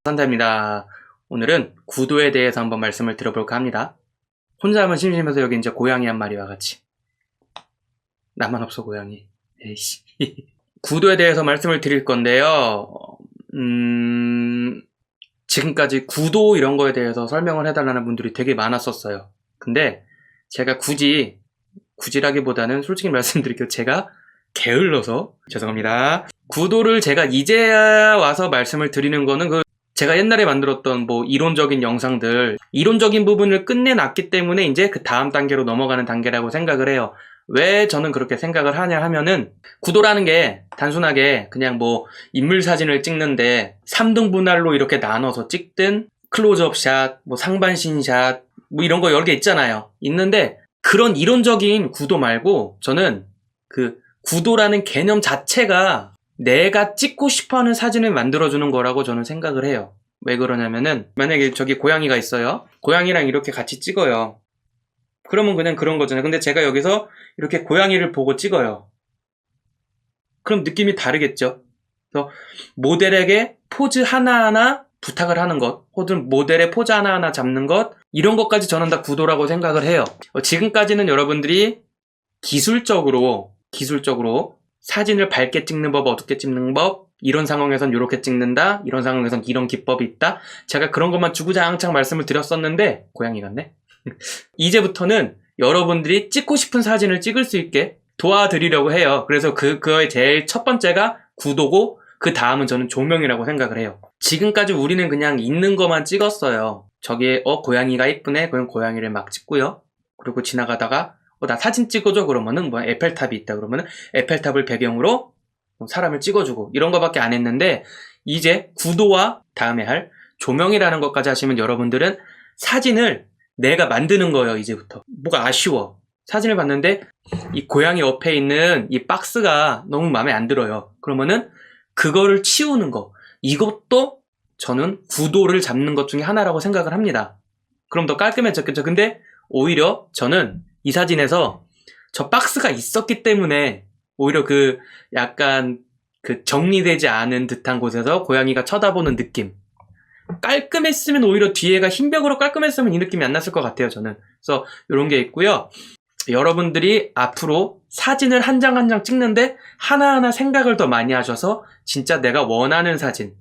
산타입니다. 오늘은 구도에 대해서 한번 말씀을 드려볼까 합니다. 혼자 하면 심심해서 여기 이제 고양이 한 마리와 같이. 나만 없어 고양이. 에이씨. 구도에 대해서 말씀을 드릴 건데요. 지금까지 구도 이런 거에 대해서 설명을 해달라는 분들이 되게 많았었어요. 근데 제가 굳이라기보다는 솔직히 말씀드릴게요. 제가 게을러서 죄송합니다. 구도를 제가 이제야 와서 말씀을 드리는 거는 제가 옛날에 만들었던 이론적인 영상들, 이론적인 부분을 끝내놨기 때문에 이제 그 다음 단계로 넘어가는 단계라고 생각을 해요. 왜 저는 그렇게 생각을 하냐 하면은, 구도라는 게 단순하게 그냥 인물 사진을 찍는데 3등분할로 이렇게 나눠서 찍든, 클로즈업 샷, 상반신 샷, 이런 거 여러 개 있잖아요. 있는데, 그런 이론적인 구도 말고, 저는 그 구도라는 개념 자체가 내가 찍고 싶어하는 사진을 만들어주는 거라고 저는 생각을 해요. 왜 그러냐면은, 만약에 저기 고양이가 있어요. 고양이랑 이렇게 같이 찍어요. 그러면 그냥 그런 거잖아요. 근데 제가 여기서 이렇게 고양이를 보고 찍어요. 그럼 느낌이 다르겠죠? 그래서 모델에게 포즈 하나하나 부탁을 하는 것, 혹은 모델의 포즈 하나하나 잡는 것, 이런 것까지 저는 다 구도라고 생각을 해요. 지금까지는 여러분들이 기술적으로 사진을 밝게 찍는 법, 어둡게 찍는 법, 이런 상황에선 이렇게 찍는다, 이런 상황에선 이런 기법이 있다, 제가 그런 것만 주구장창 말씀을 드렸었는데, 고양이 같네? 이제부터는 여러분들이 찍고 싶은 사진을 찍을 수 있게 도와드리려고 해요. 그래서 그거의 제일 첫 번째가 구도고, 그 다음은 저는 조명이라고 생각을 해요. 지금까지 우리는 그냥 있는 것만 찍었어요. 저기에 고양이가 이쁘네, 그럼 고양이를 막 찍고요. 그리고 지나가다가 나 사진 찍어줘 그러면은 에펠탑이 있다 그러면은 에펠탑을 배경으로 사람을 찍어주고, 이런 거밖에 안 했는데, 이제 구도와 다음에 할 조명이라는 것까지 하시면 여러분들은 사진을 내가 만드는 거예요. 이제부터 뭐가 아쉬워. 사진을 봤는데 이 고양이 옆에 있는 이 박스가 너무 마음에 안 들어요. 그러면은 그거를 치우는 거, 이것도 저는 구도를 잡는 것 중에 하나라고 생각을 합니다. 그럼 더 깔끔해졌겠죠. 근데 오히려 저는 이 사진에서 저 박스가 있었기 때문에 오히려 약간 정리되지 않은 듯한 곳에서 고양이가 쳐다보는 느낌, 깔끔했으면 오히려 뒤에가 흰벽으로 깔끔했으면 이 느낌이 안 났을 것 같아요, 저는. 그래서 이런 게 있고요. 여러분들이 앞으로 사진을 한 장 한 장 찍는데 하나하나 생각을 더 많이 하셔서 진짜 내가 원하는 사진,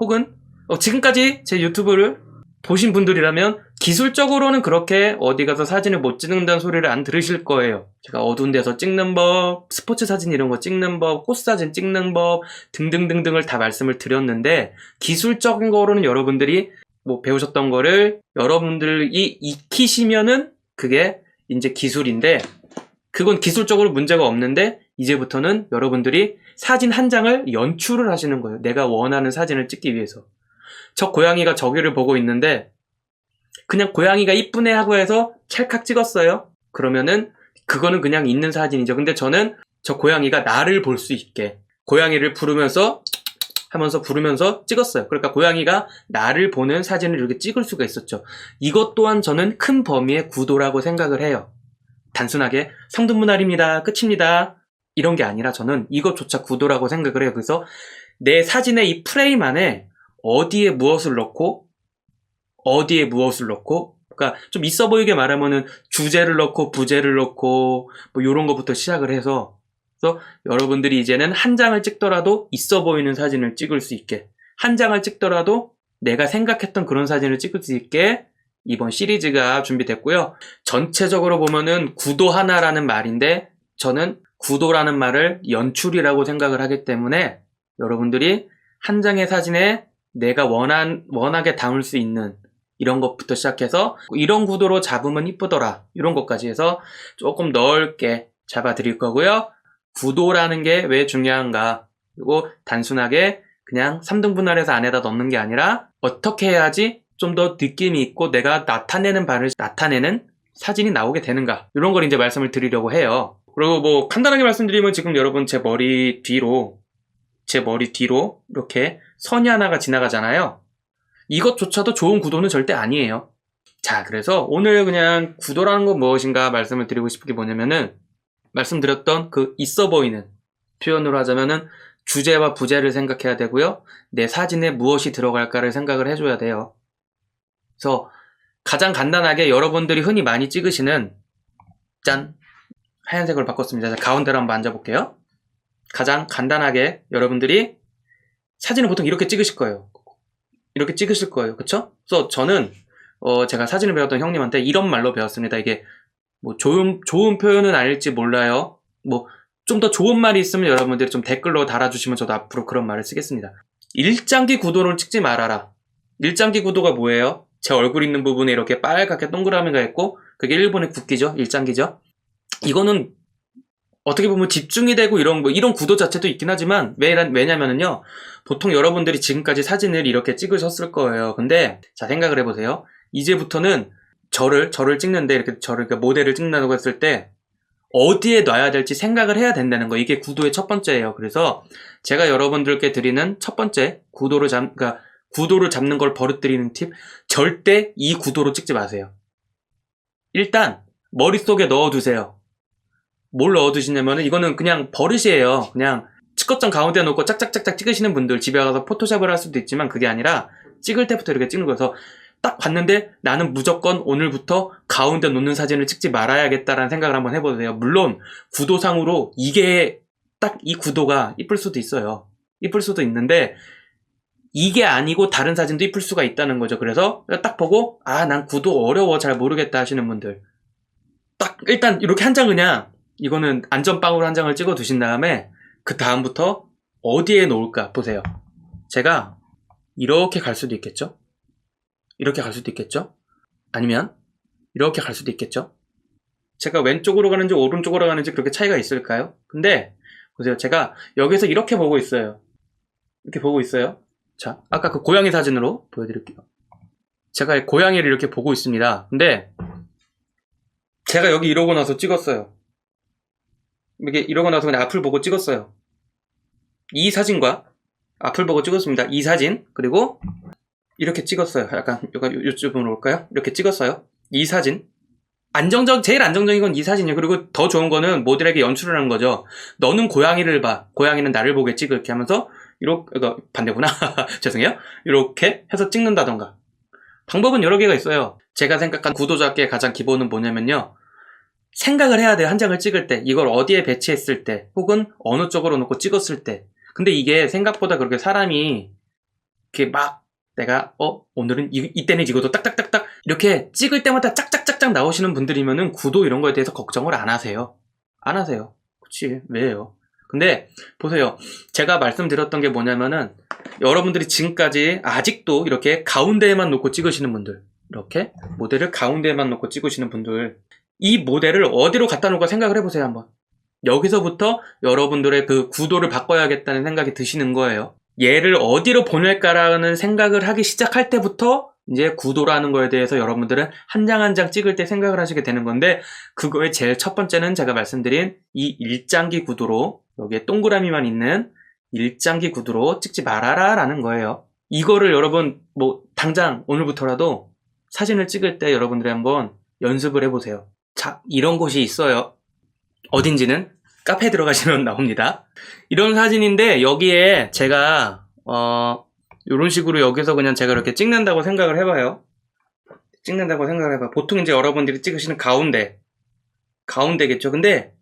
혹은 지금까지 제 유튜브를 보신 분들이라면 기술적으로는 그렇게 어디 가서 사진을 못 찍는다는 소리를 안 들으실 거예요. 제가 어두운 데서 찍는 법, 스포츠 사진 이런 거 찍는 법, 꽃사진 찍는 법 등등등등을 다 말씀을 드렸는데, 기술적인 거로는 여러분들이 배우셨던 거를 여러분들이 익히시면은 그게 이제 기술인데, 그건 기술적으로 문제가 없는데, 이제부터는 여러분들이 사진 한 장을 연출을 하시는 거예요. 내가 원하는 사진을 찍기 위해서. 저 고양이가 저기를 보고 있는데 그냥 고양이가 이쁘네 하고 해서 찰칵 찍었어요. 그러면은 그거는 그냥 있는 사진이죠. 근데 저는 저 고양이가 나를 볼 수 있게 고양이를 부르면서 찍었어요. 그러니까 고양이가 나를 보는 사진을 이렇게 찍을 수가 있었죠. 이것 또한 저는 큰 범위의 구도라고 생각을 해요. 단순하게 상등분할입니다, 끝입니다, 이런 게 아니라 저는 이것조차 구도라고 생각을 해요. 그래서 내 사진의 이 프레임 안에 어디에 무엇을 넣고, 그러니까 좀 있어 보이게 말하면은 주제를 넣고 부제를 넣고 요런 거부터 시작을 해서, 그래서 여러분들이 이제는 한 장을 찍더라도 있어 보이는 사진을 찍을 수 있게, 한 장을 찍더라도 내가 생각했던 그런 사진을 찍을 수 있게 이번 시리즈가 준비됐고요. 전체적으로 보면은 구도 하나라는 말인데, 저는 구도라는 말을 연출이라고 생각을 하기 때문에 여러분들이 한 장의 사진에 내가 원하게 담을 수 있는 이런 것부터 시작해서 이런 구도로 잡으면 이쁘더라, 이런 것까지 해서 조금 넓게 잡아드릴 거고요. 구도라는 게 왜 중요한가, 그리고 단순하게 그냥 3등분할해서 안에다 넣는 게 아니라 어떻게 해야지 좀 더 느낌이 있고 내가 나타내는 바를 나타내는 사진이 나오게 되는가, 이런 걸 이제 말씀을 드리려고 해요. 그리고 간단하게 말씀드리면, 지금 여러분 제 머리 뒤로 이렇게 선이 하나가 지나가잖아요. 이것조차도 좋은 구도는 절대 아니에요. 자, 그래서 오늘 그냥 구도라는 건 무엇인가 말씀을 드리고 싶은 게 뭐냐면은, 말씀드렸던 있어 보이는, 표현으로 하자면은 주제와 부제를 생각해야 되고요. 내 사진에 무엇이 들어갈까를 생각을 해줘야 돼요. 그래서 가장 간단하게 여러분들이 흔히 많이 찍으시는 짠! 하얀색으로 바꿨습니다. 자, 가운데로 한번 앉아볼게요. 가장 간단하게 여러분들이 사진을 보통 이렇게 찍으실 거예요. 이렇게 찍으실 거예요. 그쵸? 그래서 저는 제가 사진을 배웠던 형님한테 이런 말로 배웠습니다. 이게 뭐 좋은 표현은 아닐지 몰라요. 뭐 좀 더 좋은 말이 있으면 여러분들이 좀 댓글로 달아주시면 저도 앞으로 그런 말을 쓰겠습니다. 일장기 구도를 찍지 말아라. 일장기 구도가 뭐예요? 제 얼굴 있는 부분에 이렇게 빨갛게 동그라미가 있고 그게 일본의 국기죠. 일장기죠. 이거는 어떻게 보면 집중이 되고 이런 구도 자체도 있긴 하지만 왜냐면은요 보통 여러분들이 지금까지 사진을 이렇게 찍으셨을 거예요. 근데 자 생각을 해보세요. 이제부터는 저를 찍는데 이렇게 그러니까 모델을 찍는다고 했을 때 어디에 놔야 될지 생각을 해야 된다는 거. 이게 구도의 첫 번째예요. 그래서 제가 여러분들께 드리는 첫 번째 구도를 잡는 걸 버릇들이는 팁, 절대 이 구도로 찍지 마세요. 일단 머릿속에 넣어두세요. 뭘 넣어두시냐면은 이거는 그냥 버릇이에요. 그냥 측거점 가운데 놓고 짝짝짝짝 찍으시는 분들 집에 가서 포토샵을 할 수도 있지만 그게 아니라 찍을 때부터 이렇게 찍는 거여서 딱 봤는데 나는 무조건 오늘부터 가운데 놓는 사진을 찍지 말아야겠다라는 생각을 한번 해보세요. 물론 구도상으로 이게 딱 이 구도가 이쁠 수도 있어요. 이쁠 수도 있는데 이게 아니고 다른 사진도 이쁠 수가 있다는 거죠. 그래서 딱 보고 난 구도 어려워 잘 모르겠다 하시는 분들 딱 일단 이렇게 한 장 그냥 이거는 안전빵으로 한 장을 찍어 두신 다음에 그 다음부터 어디에 놓을까 보세요. 제가 이렇게 갈 수도 있겠죠? 이렇게 갈 수도 있겠죠? 아니면 이렇게 갈 수도 있겠죠? 제가 왼쪽으로 가는지 오른쪽으로 가는지 그렇게 차이가 있을까요? 근데 보세요. 제가 여기서 이렇게 보고 있어요. 이렇게 보고 있어요. 자, 아까 그 고양이 사진으로 보여드릴게요. 제가 고양이를 이렇게 보고 있습니다. 근데 제가 여기 이러고 나서 찍었어요. 이게 이러고 나서 그냥 앞을 보고 찍었어요. 이 사진과 앞을 보고 찍었습니다. 이 사진 그리고 이렇게 찍었어요. 약간 요쪽으로 올까요? 이렇게 찍었어요. 이 사진 제일 안정적인 건 이 사진이에요. 그리고 더 좋은 거는 모델에게 연출을 하는 거죠. 너는 고양이를 봐. 고양이는 나를 보게 찍을게 하면서 이거 반대구나. 죄송해요. 이렇게 해서 찍는다던가. 방법은 여러 개가 있어요. 제가 생각한 구도 잡기의 가장 기본은 뭐냐면요. 생각을 해야 돼요. 한 장을 찍을 때. 이걸 어디에 배치했을 때. 혹은 어느 쪽으로 놓고 찍었을 때. 근데 이게 생각보다 그렇게 사람이 이렇게 막 내가 오늘은 이때는 이것도 딱딱딱딱 이렇게 찍을 때마다 짝짝짝짝 나오시는 분들이면은 구도 이런 거에 대해서 걱정을 안 하세요. 안 하세요. 그치 왜요? 근데 보세요. 제가 말씀드렸던 게 뭐냐면은 여러분들이 지금까지 아직도 이렇게 가운데에만 놓고 찍으시는 분들, 이렇게 모델을 가운데에만 놓고 찍으시는 분들, 이 모델을 어디로 갖다 놓을까 생각을 해보세요. 한번. 여기서부터 여러분들의 그 구도를 바꿔야겠다는 생각이 드시는 거예요. 얘를 어디로 보낼까라는 생각을 하기 시작할 때부터 이제 구도라는 거에 대해서 여러분들은 한 장 한 장 찍을 때 생각을 하시게 되는 건데, 그거의 제일 첫 번째는 제가 말씀드린 이 일장기 구도로, 여기에 동그라미만 있는 일장기 구도로 찍지 말아라 라는 거예요. 이거를 여러분 당장 오늘부터라도 사진을 찍을 때 여러분들이 한번 연습을 해보세요. 자, 이런 곳이 있어요. 어딘지는 카페에 들어가시면 나옵니다. 이런 사진인데 여기에 제가 이런 식으로 여기서 그냥 제가 이렇게 찍는다고 생각을 해봐요. 보통 이제 여러분들이 찍으시는 가운데겠죠. 근데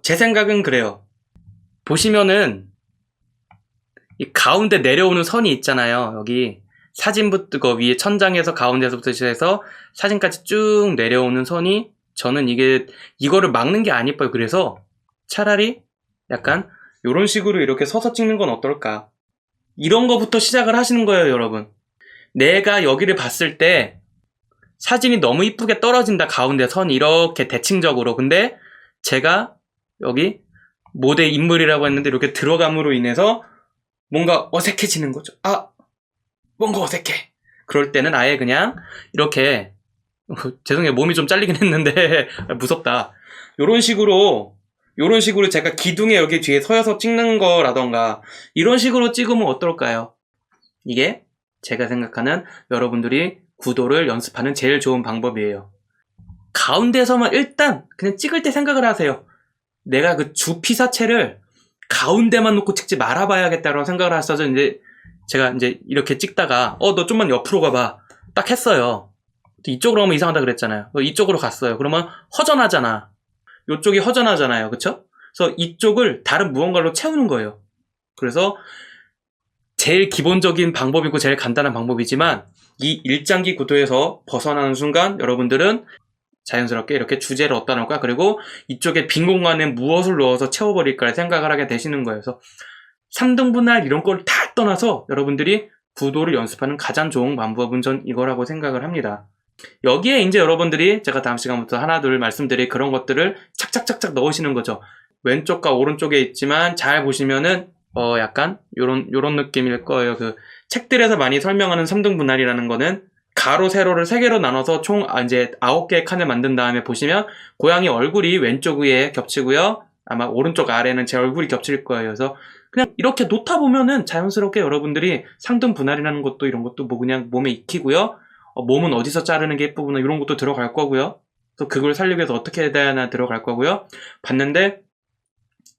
제 생각은 그래요. 보시면은 이 가운데 내려오는 선이 있잖아요. 여기 사진부터 그 위에 천장에서 가운데서부터 시작해서 사진까지 쭉 내려오는 선이, 저는 이거를 막는 게 안 이뻐요. 그래서 차라리 약간 이런 식으로 이렇게 서서 찍는 건 어떨까? 이런 거부터 시작을 하시는 거예요, 여러분. 내가 여기를 봤을 때 사진이 너무 이쁘게 떨어진다, 가운데 선이 이렇게 대칭적으로. 근데 제가 여기 모델 인물이라고 했는데 이렇게 들어감으로 인해서 뭔가 어색해지는 거죠. 뭔가 어색해. 그럴 때는 아예 그냥 이렇게 죄송해요. 몸이 좀 잘리긴 했는데 무섭다. 요런 식으로 제가 기둥에 여기 뒤에 서여서 찍는 거라던가 이런 식으로 찍으면 어떨까요? 이게 제가 생각하는 여러분들이 구도를 연습하는 제일 좋은 방법이에요. 가운데서만 일단 그냥 찍을 때 생각을 하세요. 내가 그 주 피사체를 가운데만 놓고 찍지 말아봐야겠다라고 생각을 했어서 이제 제가 이제 이렇게 찍다가 너 좀만 옆으로 가봐 딱 했어요. 이쪽으로 가면 이상하다 그랬잖아요. 이쪽으로 갔어요. 그러면 허전하잖아. 이쪽이 허전하잖아요. 그쵸? 그래서 이쪽을 다른 무언가로 채우는 거예요. 그래서 제일 기본적인 방법이고 제일 간단한 방법이지만 이 일장기 구도에서 벗어나는 순간 여러분들은 자연스럽게 이렇게 주제를 어디다 놓을까? 그리고 이쪽에 빈 공간에 무엇을 넣어서 채워버릴까 생각을 하게 되시는 거예요. 그래서 3등분할 이런 걸 다 떠나서 여러분들이 구도를 연습하는 가장 좋은 방법은 전 이거라고 생각을 합니다. 여기에 이제 여러분들이 제가 다음 시간부터 하나 둘 말씀드릴 그런 것들을 착착착착 넣으시는 거죠. 왼쪽과 오른쪽에 있지만 잘 보시면은 약간 요런 느낌일 거예요. 그 책들에서 많이 설명하는 3등 분할이라는 거는 가로 세로를 3개로 나눠서 총 이제 9개의 칸을 만든 다음에 보시면 고양이 얼굴이 왼쪽 위에 겹치고요. 아마 오른쪽 아래는 제 얼굴이 겹칠 거예요. 그래서 그냥 이렇게 놓다 보면은 자연스럽게 여러분들이 상등 분할이라는 것도 이런 것도 뭐 그냥 몸에 익히고요. 몸은 어디서 자르는 게 예쁘구나 이런 것도 들어갈 거고요. 그래서 그걸 살리기 위해서 어떻게 해야 되나 들어갈 거고요. 봤는데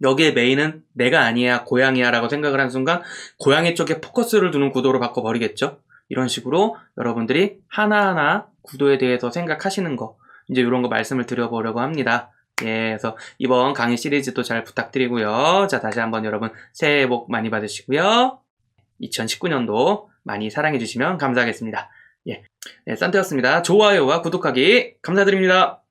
여기에 메인은 내가 아니야 고양이야 라고 생각을 한 순간 고양이 쪽에 포커스를 두는 구도로 바꿔버리겠죠. 이런 식으로 여러분들이 하나하나 구도에 대해서 생각하시는 거 이제 이런 거 말씀을 드려보려고 합니다. 예, 그래서 이번 강의 시리즈도 잘 부탁드리고요. 자, 다시 한번 여러분 새해 복 많이 받으시고요. 2019년도 많이 사랑해주시면 감사하겠습니다. 예, 네, 산타였습니다. 좋아요와 구독하기 감사드립니다.